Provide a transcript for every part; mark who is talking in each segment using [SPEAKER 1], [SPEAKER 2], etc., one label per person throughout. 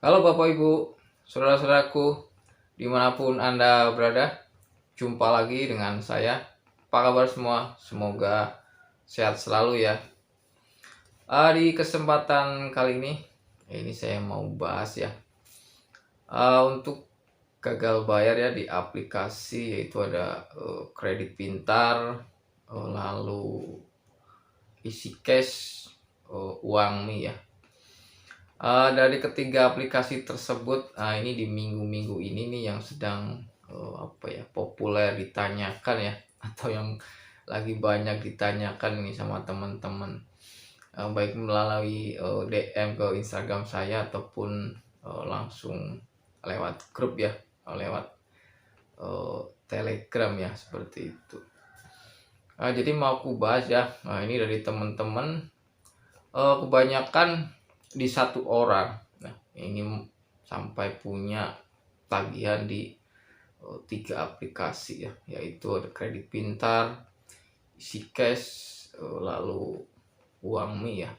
[SPEAKER 1] Halo Bapak Ibu, saudara-saudaraku, dimanapun Anda berada, jumpa lagi dengan saya. Apa kabar semua? Semoga sehat selalu ya. Di kesempatan kali ini saya mau bahas ya, untuk gagal bayar ya di aplikasi, yaitu ada kredit pintar, lalu isi cash, uangmi ya. Dari ketiga aplikasi tersebut, ini di minggu-minggu ini nih yang sedang populer ditanyakan ya, atau yang lagi banyak ditanyakan ini sama teman-teman, baik melalui DM ke Instagram saya ataupun langsung lewat grup ya, lewat Telegram ya, seperti itu. Jadi mau aku bahas ya, ini dari teman-teman, kebanyakan di satu orang. Nah, ini sampai punya tagihan di 3 aplikasi ya, yaitu ada kredit pintar, isi cash, lalu uangmi ya.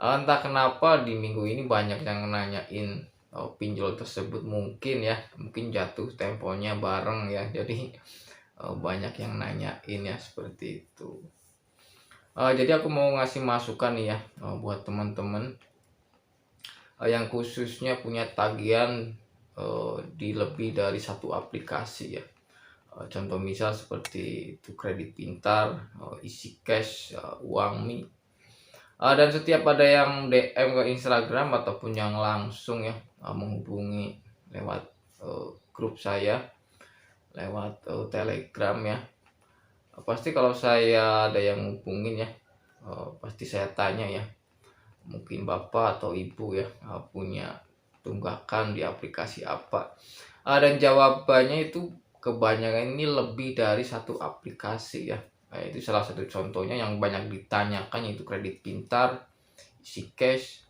[SPEAKER 1] Entah kenapa di minggu ini banyak yang nanyain pinjol tersebut, mungkin jatuh temponya bareng ya, jadi banyak yang nanyain ya, seperti itu. Jadi aku mau ngasih masukan nih ya, buat teman-teman yang khususnya punya tagihan di lebih dari satu aplikasi ya. Contoh misal seperti itu kredit pintar, isi cash, uangmi. Dan setiap ada yang DM ke Instagram ataupun yang langsung ya, menghubungi lewat grup saya, lewat Telegram ya. Pasti kalau saya ada yang hubungin ya, pasti saya tanya ya, mungkin bapak atau ibu ya, punya tunggakan di aplikasi apa. Dan jawabannya itu kebanyakan ini lebih dari satu aplikasi ya. Itu salah satu contohnya yang banyak ditanyakan, yaitu kredit pintar, isi cash,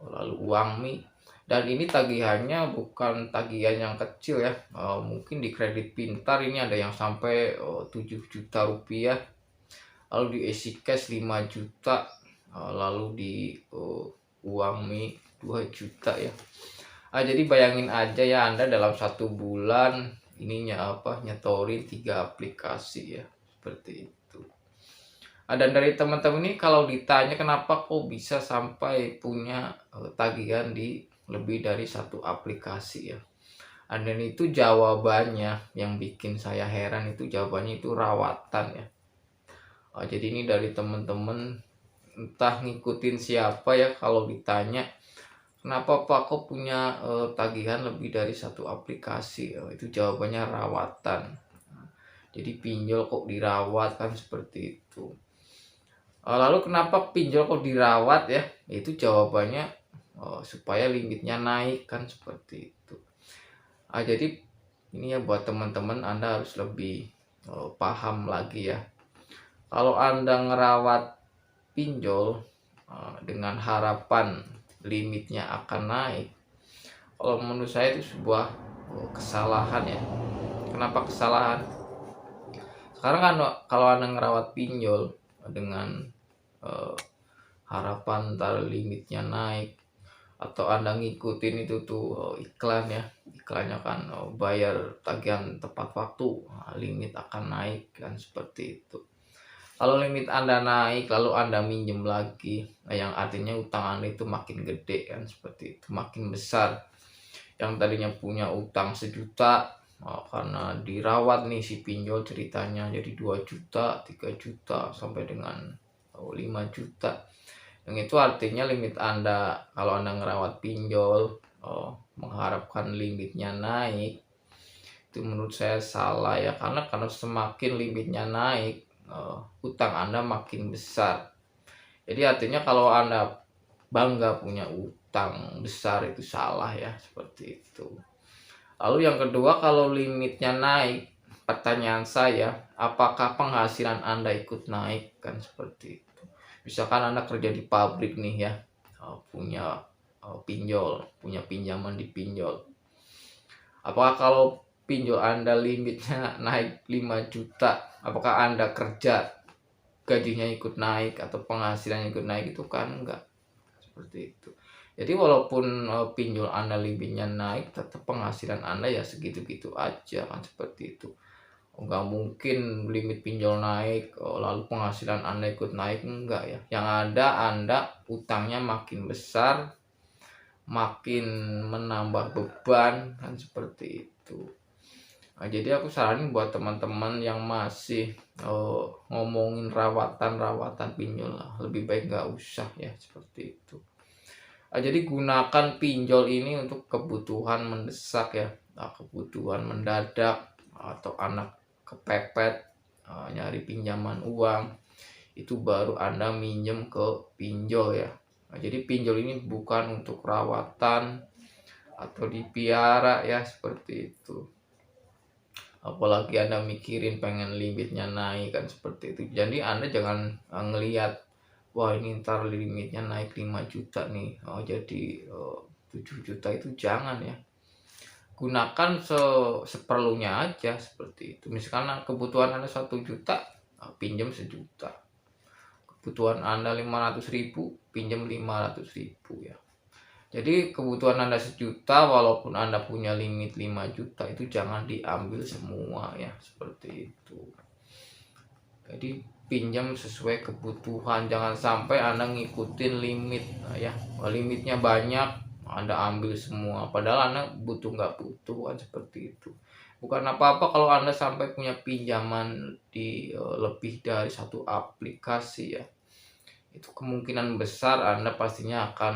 [SPEAKER 1] lalu uangmi. Dan ini tagihannya bukan tagihan yang kecil ya. Mungkin di kredit pintar ini ada yang sampai 7 juta rupiah, lalu di isi cash 5 juta, lalu di uangmi 2 juta ya. Jadi bayangin aja ya, Anda dalam 1 bulan nyetorin 3 aplikasi ya, seperti itu. Dan dari teman-teman ini kalau ditanya kenapa kok bisa sampai punya tagihan di lebih dari satu aplikasi ya, dan itu jawabannya yang bikin saya heran, itu jawabannya itu rawatan ya. Jadi ini dari teman-teman, entah ngikutin siapa ya, kalau ditanya kenapa Pak kok punya tagihan lebih dari satu aplikasi, itu jawabannya rawatan. Jadi pinjol kok dirawat, kan seperti itu. Lalu kenapa pinjol kok dirawat ya, itu jawabannya supaya limitnya naik, kan seperti itu. Jadi ini ya buat teman-teman, Anda harus lebih paham lagi ya. Kalau Anda ngerawat pinjol dengan harapan limitnya akan naik, kalau menurut saya itu sebuah kesalahan ya. Kenapa kesalahan? Sekarang kan kalau Anda ngerawat pinjol dengan harapan ntar limitnya naik, atau Anda ngikutin itu tuh iklan ya, iklannya kan bayar tagihan tepat waktu, limit akan naik, kan seperti itu. Kalau limit Anda naik lalu Anda minjem lagi, yang artinya utang Anda itu makin gede, kan seperti itu, makin besar. Yang tadinya punya utang 1 juta, karena dirawat nih si pinjol ceritanya jadi 2 juta, 3 juta, sampai dengan 5 juta. Yang itu artinya limit Anda, kalau Anda ngerawat pinjol mengharapkan limitnya naik, itu menurut saya salah ya. Karena semakin limitnya naik, utang Anda makin besar. Jadi artinya kalau Anda bangga punya utang besar, itu salah ya, seperti itu. Lalu yang kedua, kalau limitnya naik, pertanyaan saya, apakah penghasilan Anda ikut naik, kan seperti itu. Misalkan Anda kerja di pabrik nih ya, punya pinjol, punya pinjaman di pinjol. Apakah kalau pinjol Anda limitnya naik 5 juta, apakah Anda kerja gajinya ikut naik atau penghasilannya ikut naik? Itu kan enggak, seperti itu. Jadi walaupun pinjol Anda limitnya naik, tetap penghasilan Anda ya segitu-gitu aja kan, seperti itu. Nggak mungkin limit pinjol naik, lalu penghasilan Anda ikut naik, enggak ya. Yang ada Anda utangnya makin besar, makin menambah beban kan, seperti itu. Nah, jadi aku saranin buat teman-teman yang masih ngomongin rawatan pinjol lah, lebih baik nggak usah ya, seperti itu. Jadi gunakan pinjol ini untuk kebutuhan mendesak ya, kebutuhan mendadak, atau anak kepepet nyari pinjaman uang, itu baru Anda minjem ke pinjol ya. Nah, jadi pinjol ini bukan untuk rawatan atau dipiara ya, seperti itu. Apalagi Anda mikirin pengen limitnya naik kan, seperti itu. Jadi Anda jangan ngelihat, wah ini ntar limitnya naik 5 juta nih, jadi 7 juta, itu jangan ya. Gunakan seperlunya aja, seperti itu. Misalkan kebutuhan Anda 1 juta, pinjam 1 juta. Kebutuhan Anda 500.000, pinjam 500.000 ya. Jadi kebutuhan Anda 1 juta, walaupun Anda punya limit 5 juta, itu jangan diambil semua ya, seperti itu. Jadi pinjam sesuai kebutuhan, jangan sampai Anda ngikutin limit ya. Limitnya banyak, Anda ambil semua, padahal Anda nggak butuh kan, seperti itu. Bukan apa-apa kalau Anda sampai punya pinjaman di lebih dari satu aplikasi ya. Itu kemungkinan besar Anda pastinya akan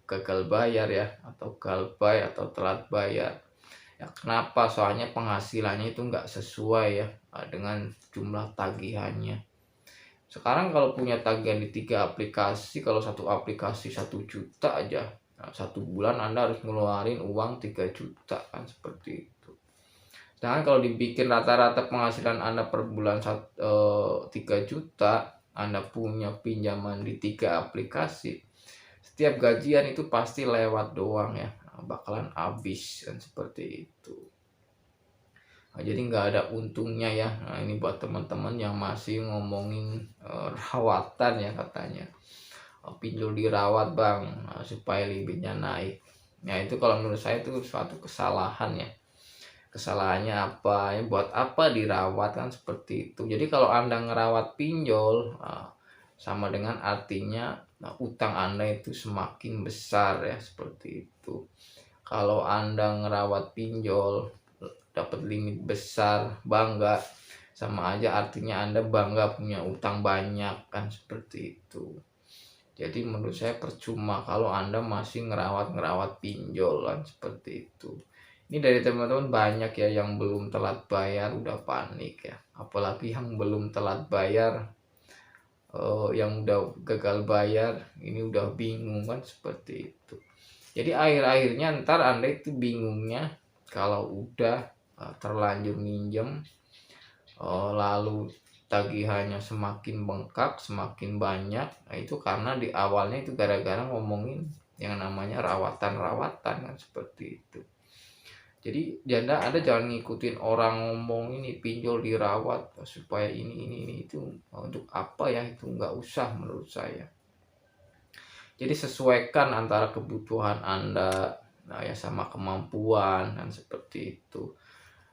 [SPEAKER 1] gagal bayar ya, atau galbay atau telat bayar ya. Kenapa? Soalnya penghasilannya itu nggak sesuai ya dengan jumlah tagihannya. Sekarang kalau punya tagihan di 3 aplikasi, kalau satu aplikasi 1 juta aja, nah, 1 bulan Anda harus ngeluarin uang 3 juta kan, seperti itu. Sedangkan kalau dibikin rata-rata penghasilan Anda per bulan 3 juta, Anda punya pinjaman di 3 aplikasi, setiap gajian itu pasti lewat doang ya, bakalan habis kan, seperti itu. Nah, jadi nggak ada untungnya ya. Nah, ini buat teman-teman yang masih ngomongin rawatan ya, katanya pinjol dirawat bang, supaya limitnya naik. Nah itu kalau menurut saya itu suatu kesalahan ya. Kesalahannya apa ya, buat apa dirawat kan, seperti itu. Jadi kalau Anda ngerawat pinjol, sama dengan artinya utang Anda itu semakin besar ya, seperti itu. Kalau Anda ngerawat pinjol dapat limit besar, bangga, sama aja artinya Anda bangga punya utang banyak kan, seperti itu. Jadi menurut saya percuma kalau Anda masih ngerawat pinjol kan, seperti itu. Ini dari teman-teman banyak ya yang belum telat bayar udah panik ya, apalagi yang belum telat bayar, yang udah gagal bayar ini udah bingung kan, seperti itu. Jadi akhir-akhirnya ntar Anda itu bingungnya kalau udah terlanjur minjem, lalu tagihannya semakin bengkak, semakin banyak. Nah itu karena di awalnya itu gara-gara ngomongin yang namanya rawatan kan, seperti itu. Jadi Anda jangan ngikutin orang ngomong ini pinjol dirawat supaya ini itu, untuk apa ya, itu nggak usah menurut saya. Jadi sesuaikan antara kebutuhan Anda ya sama kemampuan dan seperti itu.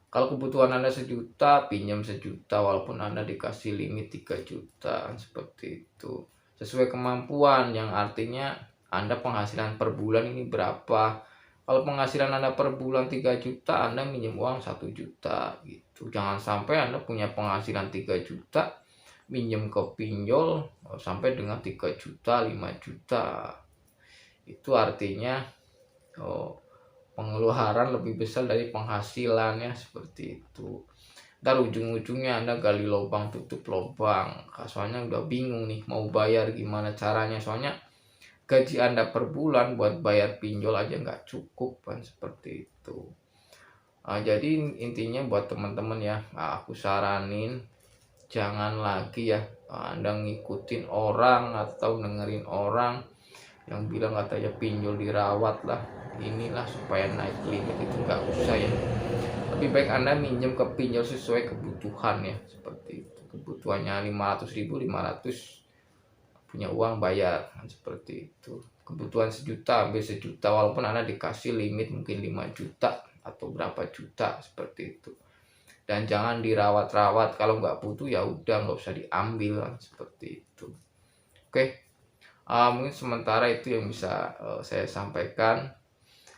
[SPEAKER 1] Kalau kebutuhan Anda 1 juta, pinjam 1 juta walaupun Anda dikasih limit 3 juta, seperti itu. Sesuai kemampuan, yang artinya Anda penghasilan per bulan ini berapa. Kalau penghasilan Anda per bulan 3 juta, Anda minjem uang 1 juta gitu. Jangan sampai Anda punya penghasilan 3 juta, minjem ke pinjol sampai dengan 3 juta, 5 juta. Itu artinya pengeluaran lebih besar dari penghasilannya, seperti itu. Ntar ujung-ujungnya Anda gali lubang tutup lubang, soalnya udah bingung nih mau bayar gimana caranya, soalnya gaji Anda per bulan buat bayar pinjol aja nggak cukup kan, seperti itu. Jadi intinya buat teman-teman ya, aku saranin jangan lagi ya Anda ngikutin orang atau dengerin orang yang bilang katanya pinjol dirawat lah, inilah supaya naik limit, itu nggak usah ya. Lebih baik Anda minjem ke pinjol sesuai kebutuhan ya, seperti itu. Kebutuhannya 500.000, 500, punya uang bayar, seperti itu. kebutuhan sejuta, ambil sejuta, walaupun Anda dikasih limit mungkin 5 juta atau berapa juta seperti itu. Dan jangan dirawat-rawat, kalau nggak butuh ya udah nggak usah diambil kan, seperti itu. Oke, mungkin sementara itu yang bisa saya sampaikan.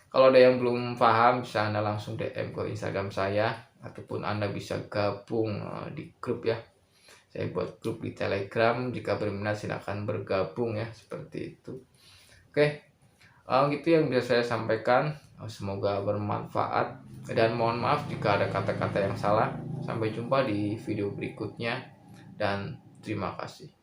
[SPEAKER 1] Kalau ada yang belum paham bisa Anda langsung DM ke Instagram saya, ataupun Anda bisa gabung di grup ya. Saya buat grup di Telegram, jika berminat silahkan bergabung ya, seperti itu. Oke, gitu yang bisa saya sampaikan. Semoga bermanfaat dan mohon maaf jika ada kata-kata yang salah. Sampai jumpa di video berikutnya dan terima kasih.